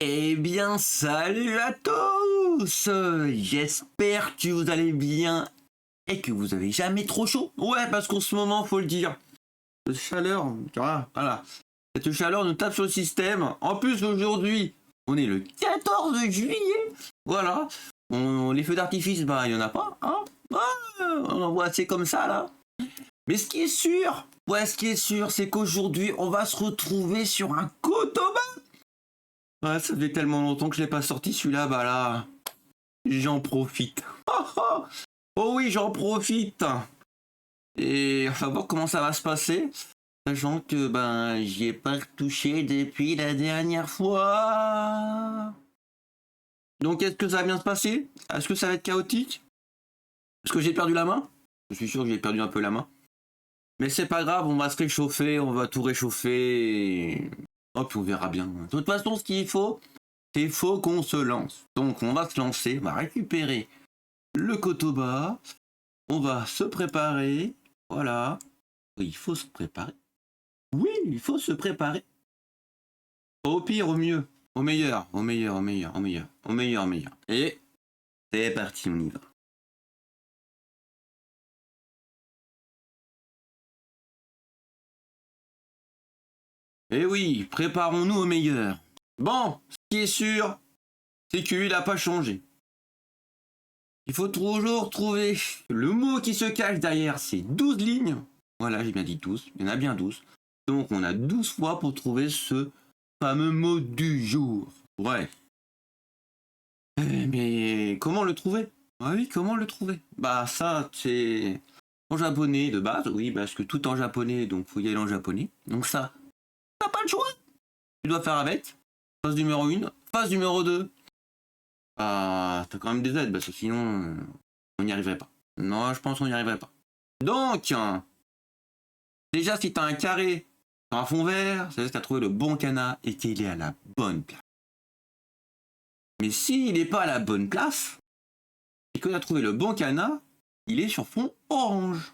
Eh bien, salut à tous! J'espère que vous allez bien et que vous avez jamais trop chaud. Ouais, parce qu'en ce moment, faut le dire, cette chaleur, voilà. Cette chaleur nous tape sur le système. En plus, aujourd'hui, on est le 14 juillet. Voilà. Les feux d'artifice, bah, il n'y en a pas. Hein. On en voit assez comme ça, là. Mais ce qui est sûr, c'est qu'aujourd'hui, on va se retrouver sur un Kotoba. Ouais, ça fait tellement longtemps que je l'ai pas sorti celui-là, bah là, j'en profite. Oh oui, j'en profite. Et on va voir comment ça va se passer, sachant que ben j'y ai pas retouché depuis la dernière fois. Donc est-ce que ça va bien se passer? Est-ce que ça va être chaotique? Est-ce que j'ai perdu la main? Je suis sûr que j'ai perdu un peu la main. Mais c'est pas grave, on va se réchauffer, on va tout réchauffer. Et... oh, puis on verra bien. De toute façon, ce qu'il faut, c'est faut qu'on se lance. Donc on va se lancer, on va récupérer le Kotoba, on va se préparer. Voilà. Oui, il faut se préparer. Oui, il faut se préparer. Au pire, au mieux. Au meilleur, au meilleur, au meilleur, au meilleur, au meilleur, au meilleur. Et c'est parti, on y va. Et oui, préparons-nous au meilleur. Bon, ce qui est sûr, c'est que lui, il n'a pas changé. Il faut toujours trouver le mot qui se cache derrière ces 12 lignes. Voilà, j'ai bien dit 12, il y en a bien 12. Donc on a 12 fois pour trouver ce fameux mot du jour. Ouais. Mais comment le trouver? Ah oui, comment le trouver? Bah ça, c'est en japonais de base, oui, parce que tout en japonais, donc faut y aller en japonais. Donc ça, t'as pas le choix. Tu dois faire avec. Phase numéro 1, phase numéro 2. Ah, t'as quand même des aides, parce que sinon, on n'y arriverait pas. Non, je pense qu'on n'y arriverait pas. Donc, déjà, si t'as un carré sur un fond vert, ça veut dire que t'as trouvé le bon kana et qu'il est à la bonne place. Mais s'il n'est pas à la bonne place, et que t'as trouvé le bon kana, il est sur fond orange.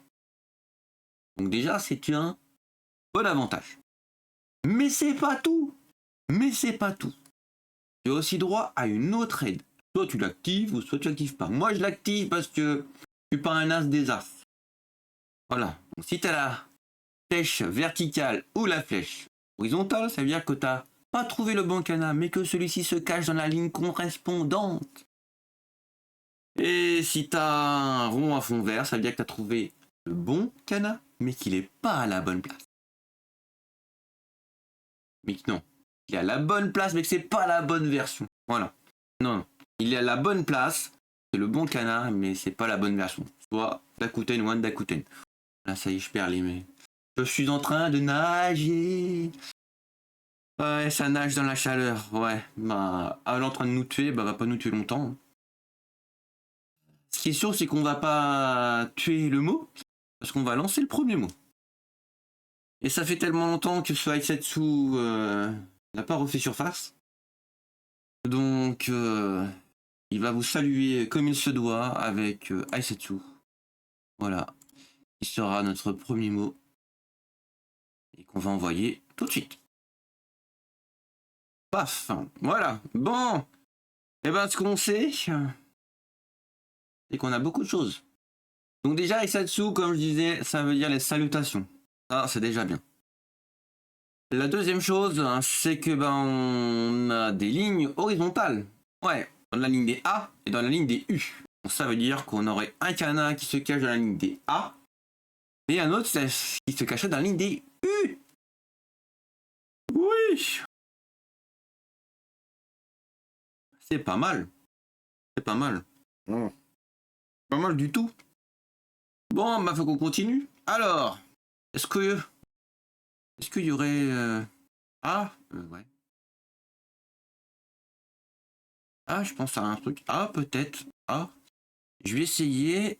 Donc déjà, c'est un bon avantage. Mais c'est pas tout. Mais c'est pas tout. Tu as aussi droit à une autre aide. Soit tu l'actives ou soit tu l'actives pas. Moi, je l'active parce que je suis pas un as des as. Voilà. Donc si tu as la flèche verticale ou la flèche horizontale, ça veut dire que tu n'as pas trouvé le bon kana, mais que celui-ci se cache dans la ligne correspondante. Et si tu as un rond à fond vert, ça veut dire que tu as trouvé le bon kana, mais qu'il n'est pas à la bonne place. Mais non, il est à la bonne place, mais que c'est pas la bonne version. Voilà. Non, non. Il est à la bonne place, c'est le bon kana, mais c'est pas la bonne version. Soit Dakuten ou un Dakuten. Là, ça y est, je perds les mais. Je suis en train de nager. Ouais, ça nage dans la chaleur. Ouais, bah, elle est en train de nous tuer, bah, va pas nous tuer longtemps. Ce qui est sûr, c'est qu'on va pas tuer le mot, parce qu'on va lancer le premier mot. Et ça fait tellement longtemps que ce Aisetsu n'a pas refait surface. Donc, il va vous saluer comme il se doit avec Aisetsu. Voilà, qui sera notre premier mot et qu'on va envoyer tout de suite. Paf, voilà. Bon, et ben ce qu'on sait, c'est qu'on a beaucoup de choses. Donc déjà, Aisetsu, comme je disais, ça veut dire les salutations. Ça, c'est déjà bien. La deuxième chose, c'est que ben on a des lignes horizontales. Ouais, dans la ligne des A et dans la ligne des U. Donc, ça veut dire qu'on aurait un kana qui se cache dans la ligne des A et un autre qui se cacherait dans la ligne des U. Oui, c'est pas mal. C'est pas mal. Pas mal du tout. Bon, bah faut qu'on continue. Alors, est-ce qu'il y aurait ah ouais. Ah, je pense à un truc. Ah, peut-être. Ah, je vais essayer.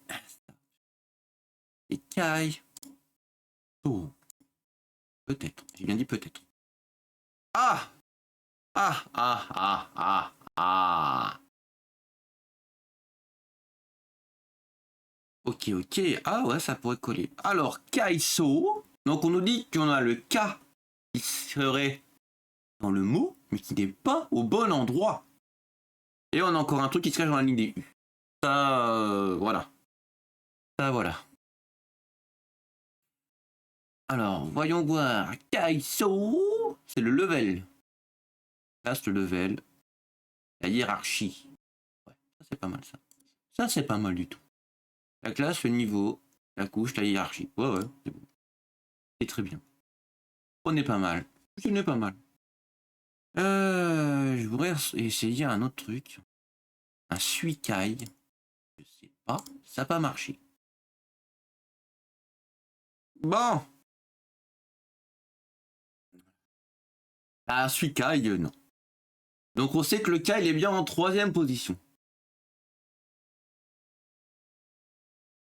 Et Kai. Oh, peut-être. J'ai bien dit peut-être. Ah, ah, ah, ah, ah, ah. Ok, ok. Ah ouais, ça pourrait coller. Alors, Kaiso. Donc on nous dit qu'on a le K qui serait dans le mot. mais qui n'est pas au bon endroit. Et on a encore un truc qui se cache dans la ligne des U. Ça, voilà. Ça, voilà. Alors, voyons voir. Kaiso, c'est le level. Là, c'est le level. La hiérarchie. Ouais, ça, c'est pas mal, ça. Ça, c'est pas mal du tout. La classe, le niveau, la couche, la hiérarchie. Ouais, ouais, c'est bon. C'est très bien. On est pas mal. Ce n'est pas mal. Je voudrais essayer un autre truc. Un suicaille. Je sais pas. Ça n'a pas marché. Bon. Ah, suicaille, non. Donc on sait que le Kai il est bien en 3e position.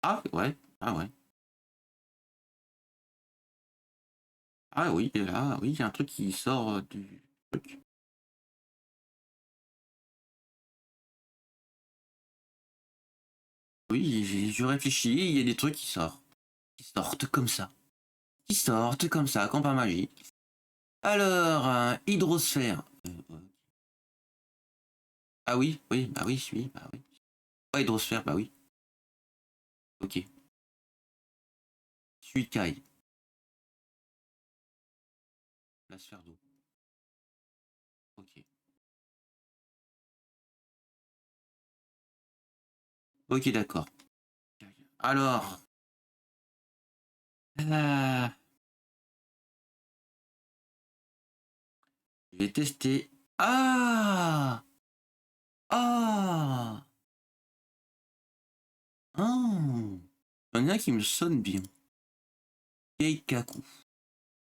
Ah ouais. Ah ouais. Ah oui, et là, oui, il y a un truc qui sort du truc. Oui, je réfléchis, il y a des trucs qui sortent. Qui sortent comme ça. Qui sortent comme ça, comme par magie. Alors, hydrosphère. Ah oui, oui, bah oui, oui, bah oui. Ah, hydrosphère, bah oui. Ok. Suicaille. La sphère d'eau. Ok. Ok, d'accord. Alors. euh, je vais tester. Ah! Ah! Ah! Il y en a qui me sonne bien. Keikaku.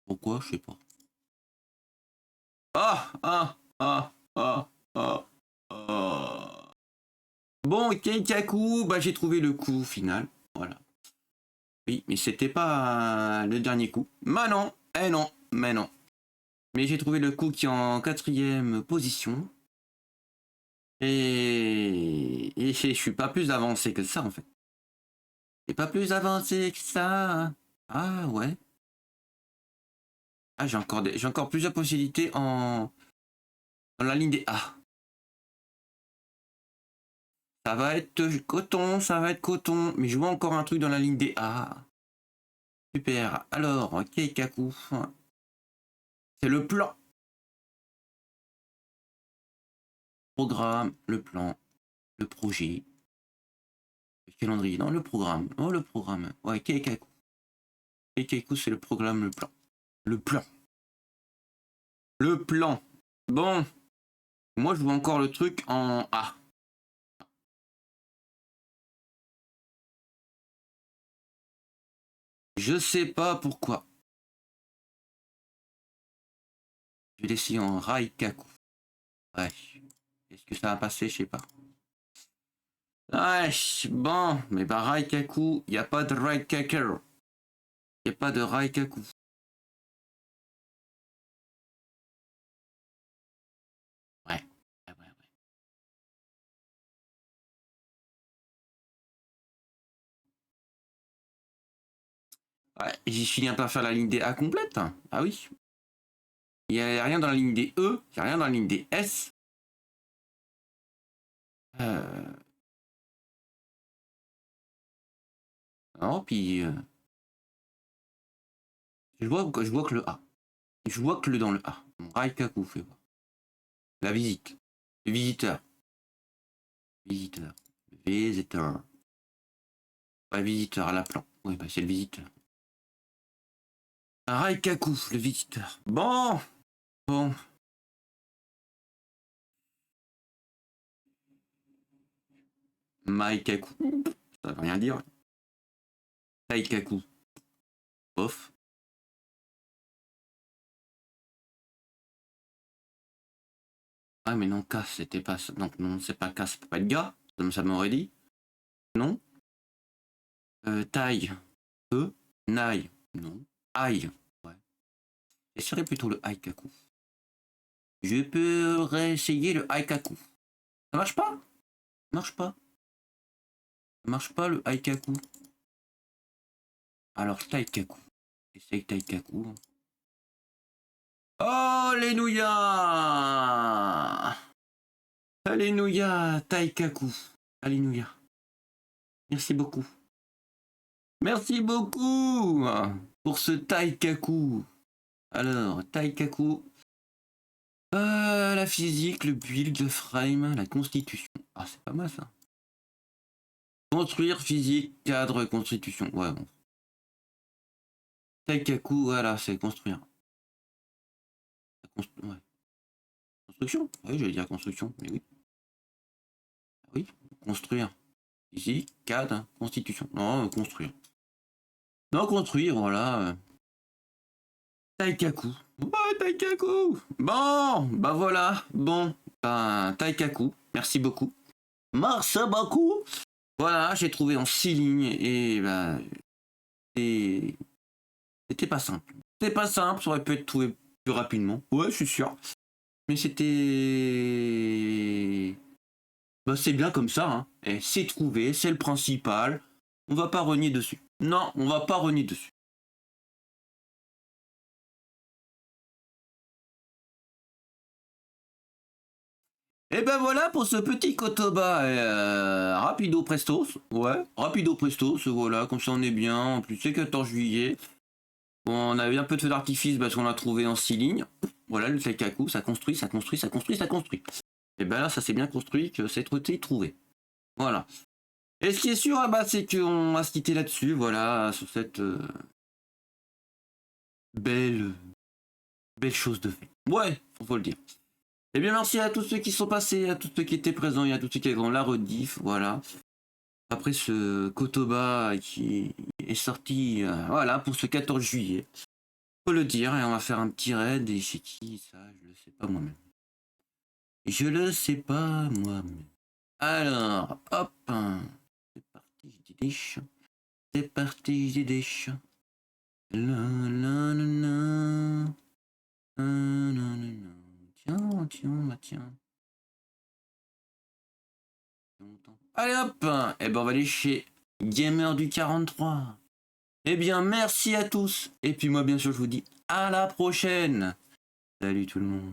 Pourquoi? Je sais pas. Ah! Ah! Ah! Ah! Ah! Ah! Bon, Keikaku, bah j'ai trouvé le coup final. Voilà. Oui, mais c'était pas le dernier coup. Mais non! Eh non! Mais non! Mais j'ai trouvé le coup qui est en 4e position. Et je suis pas plus avancé que ça en fait. Et pas plus avancé que ça. Ah ouais. Ah j'ai encore plusieurs possibilités dans la ligne des A. Ça va être coton, ça va être coton. Mais je vois encore un truc dans la ligne des A. Super. Alors, Keikaku. C'est le plan. Programme, le plan, le projet, le calendrier. Non, le programme. Oh, le programme. Ouais, Keikaku. Keikaku, c'est le programme, le plan. Le plan. Le plan. Bon. Moi, je vois encore le truc en A. Je sais pas pourquoi. Je vais l'essayer en Raikaku. Ouais. Est-ce que ça va passer? Je sais pas. Ouais, bon. Mais bah, Raikaku, il n'y a pas de Raikaku. Il n'y a pas de Raikaku. Ouais. Ouais, ouais, ouais. Ouais, j'y suis bien pas faire la ligne des A complète. Ah oui. Il n'y a rien dans la ligne des E. Il n'y a rien dans la ligne des S. Euh... Non, puis. Je vois que le A. Je vois que le dans le A. Raikaku, fais voir. La visite. Le visiteur. Visiteur. Visiteur. Pas visiteur à la plan. Oui, bah c'est le visiteur. Raikaku, le visiteur. Bon, bon. Maikaku. Ça veut rien dire. Taikaku. Off. Ah, mais non, K, c'était pas ça. Donc, non, c'est pas K, ça peut pas être gars. Comme ça m'aurait dit. Non. Tai. E. Nai. Non. Aïe. Ouais. Ce serait plutôt le Aikaku. Je peux réessayer le Aikaku. Ça marche pas? Ça marche pas. Ça marche pas le Aikaku. Alors, Taikaku. Essaye Taikaku. Alléluia. Alléluia, Taikaku. Alléluia. Merci beaucoup. Merci beaucoup pour ce Taikaku. Alors, Taikaku. La physique, le build, le frame, la constitution. Ah, c'est pas mal ça. Construire, physique, cadre, constitution. Ouais, bon. Taikaku, voilà, c'est construire. Ouais. Construction. Oui, j'allais dire construction, mais oui. Oui, construire. Physique, cadre, constitution. Non, construire. Non, construire, voilà. Taikaku. Ouais, Taikaku. Bon, bah voilà. Bon, ben, Taikaku. Merci beaucoup. Merci beaucoup. Voilà, j'ai trouvé en 6 lignes et bah, c'était pas simple. C'était pas simple, ça aurait pu être trouvé plus rapidement. Ouais, je suis sûr. Mais c'était... Bah, c'est bien comme ça, hein. Et c'est trouvé, c'est le principal. On va pas renier dessus. Non, on va pas renier dessus. Et ben voilà pour ce petit Kotoba rapido prestos. Ouais, rapido prestos, voilà, comme ça on est bien. En plus, c'est 14 juillet. Bon, on avait un peu de feu d'artifice parce qu'on l'a trouvé en 6 lignes. Voilà, le Taikaku, ça construit, ça construit, ça construit, ça construit. Et ben là, ça s'est bien construit que c'est trouvé. Voilà. Et ce qui est sûr, ah bah, c'est qu'on va se quitter là-dessus, voilà, sur cette belle, belle chose de fait. Ouais, faut le dire. Eh bien, merci à tous ceux qui sont passés, à tous ceux qui étaient présents et à tous ceux qui ont la rediff, voilà. Après ce Kotoba qui est sorti, voilà, pour ce 14 juillet. Faut le dire, et on va faire un petit raid, et chez qui, ça, je le sais pas moi-même. Je le sais pas moi-même. Alors, hop, c'est parti, j'ai des déches. C'est parti, j'ai des déches. La la la la. Tiens, tiens, bah tiens. Allez hop, et ben on va aller chez Gamer du 43. Eh bien merci à tous, et puis moi bien sûr je vous dis à la prochaine. Salut tout le monde.